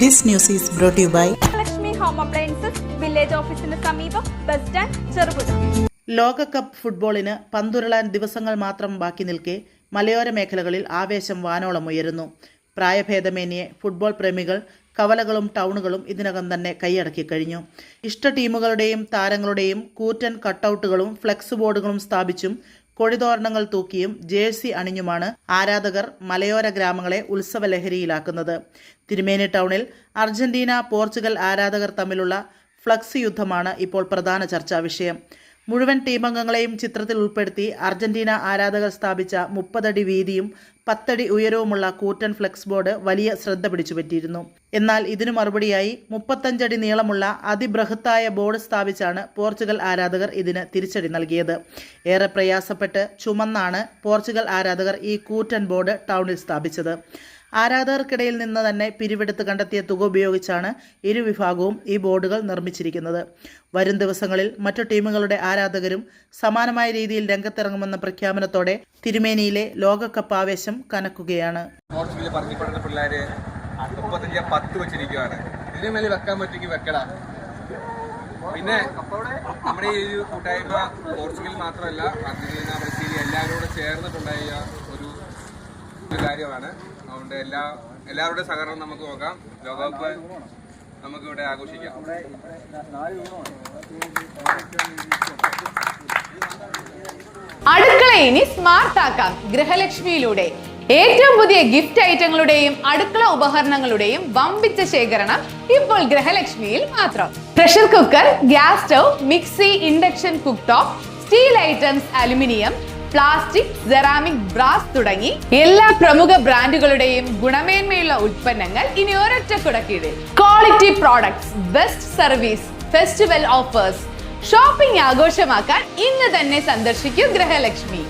This news is brought to you by Lakshmi Home Appliances, Village Office in the സമീപം bus stand Cherupuzha. ലോകകപ്പ് ഫുട്ബോളിന് പന്തുരുളാൻ ദിവസങ്ങൾ മാത്രം ബാക്കി നിൽക്കെ മലയോര മേഖലകളിൽ ആവേശം വാനോളം ഉയരുന്നു. പ്രായഭേദമേന്യേ ഫുട്ബോൾ പ്രേമികൾ കവലകളും ടൗണുകളും ഇതിനകം തന്നെ കൈയടക്കി കഴിഞ്ഞു. ഇഷ്ട ടീമുകളുടെയും താരങ്ങളുടെയും കൂറ്റൻ കട്ടൗട്ടുകളും ഫ്ലെക്സ് ബോർഡുകളും സ്ഥാപിച്ചും കൊടിതോരണങ്ങൾ തൂക്കിയും ജേഴ്സി അണിഞ്ഞുമാണ് ആരാധകർ മലയോര ഗ്രാമങ്ങളെ ഉത്സവലഹരിയിലാക്കുന്നത്. തിരുമേനി ടൗണിൽ അർജന്റീന പോർച്ചുഗൽ ആരാധകർ തമ്മിലുള്ള ഫ്ലക്സ് യുദ്ധമാണ് ഇപ്പോൾ പ്രധാന ചർച്ചാ വിഷയം. മുഴുവൻ ടീമംഗങ്ങളെയും ചിത്രത്തിൽ ഉൾപ്പെടുത്തി അർജന്റീന ആരാധകർ സ്ഥാപിച്ച 30 അടി വീതിയും 10 അടി ഉയരവുമുള്ള കൂറ്റൻ ഫ്ലെക്സ് ബോർഡ് വലിയ ശ്രദ്ധ പിടിച്ചുപറ്റിയിരുന്നു. എന്നാൽ ഇതിനു മറുപടിയായി 35 അടി നീളമുള്ള അതിബൃഹത്തായ ബോർഡ് സ്ഥാപിച്ചാണ് പോർച്ചുഗൽ ആരാധകർ ഇതിന് തിരിച്ചടി നൽകിയത്. ഏറെ പ്രയാസപ്പെട്ട് ചുമന്നാണ് പോർച്ചുഗൽ ആരാധകർ ഈ കൂറ്റൻ ബോർഡ് ടൗണിൽ സ്ഥാപിച്ചത്. ആരാധകർക്കിടയിൽ നിന്ന് തന്നെ പിരിവെടുത്ത് കണ്ടെത്തിയ തുക ഉപയോഗിച്ചാണ് ഇരുവിഭാഗവും ഈ ബോർഡുകൾ നിർമ്മിച്ചിരിക്കുന്നത്. വരും ദിവസങ്ങളിൽ മറ്റു ടീമുകളുടെ ആരാധകരും സമാനമായ രീതിയിൽ രംഗത്തിറങ്ങുമെന്ന പ്രഖ്യാപനത്തോടെ തിരുമേനിയിലെ ലോകകപ്പ് ആവേശം കനക്കുകയാണ്. പോർച്ചുഗൽ പറഞ്ഞിപ്പെടുന്ന പിള്ളേര് 35-10 വെച്ചിരിക്കുകയാണ്. ഇതിന് മേലെ വെക്കാൻ പറ്റുമെങ്കിൽ വെക്കടാ. പിന്നെ നമ്മുടെ ഈ ഒരു കൂട്ടായ്മ പോർച്ചുഗൽ മാത്രമല്ല, അർജന്റീന, ബ്രസീൽ എല്ലാവരും കൂടെ ചേർന്നിട്ടുണ്ടായ ഒരു കാര്യമാണ്. അതുകൊണ്ട് എല്ലാവരുടെ സഹകരണം നമുക്ക് നോക്കാം. ലോകകപ്പ് നമുക്കിവിടെ ആഘോഷിക്കാം. അടുക്കള ഇനി സ്മാർട്ട് ആക്കാം ഗൃഹലക്ഷ്മിയിലൂടെ. ഏറ്റവും പുതിയ ഗിഫ്റ്റ് ഐറ്റങ്ങളുടെയും അടുക്കള ഉപകരണങ്ങളുടെയും വമ്പിച്ച ശേഖരണം ഇപ്പോൾ ഗൃഹലക്ഷ്മിയിൽ മാത്രം. Pressure cooker, gas stove, mixie, induction cook top, steel items, aluminium, plastic, ceramic, brass തുടങ്ങി എല്ലാ പ്രമുഖ ബ്രാൻഡുകളുടെയും ഗുണമേന്മയുള്ള ഉൽപ്പന്നങ്ങൾ ഇനി ഒരൊറ്റ കുടക്കീഴിൽ. Quality products, best service, festival offers. Shopping ആഘോഷമാക്കാൻ ഇന്ന് തന്നെ സന്ദർശിക്കൂ ഗൃഹലക്ഷ്മി.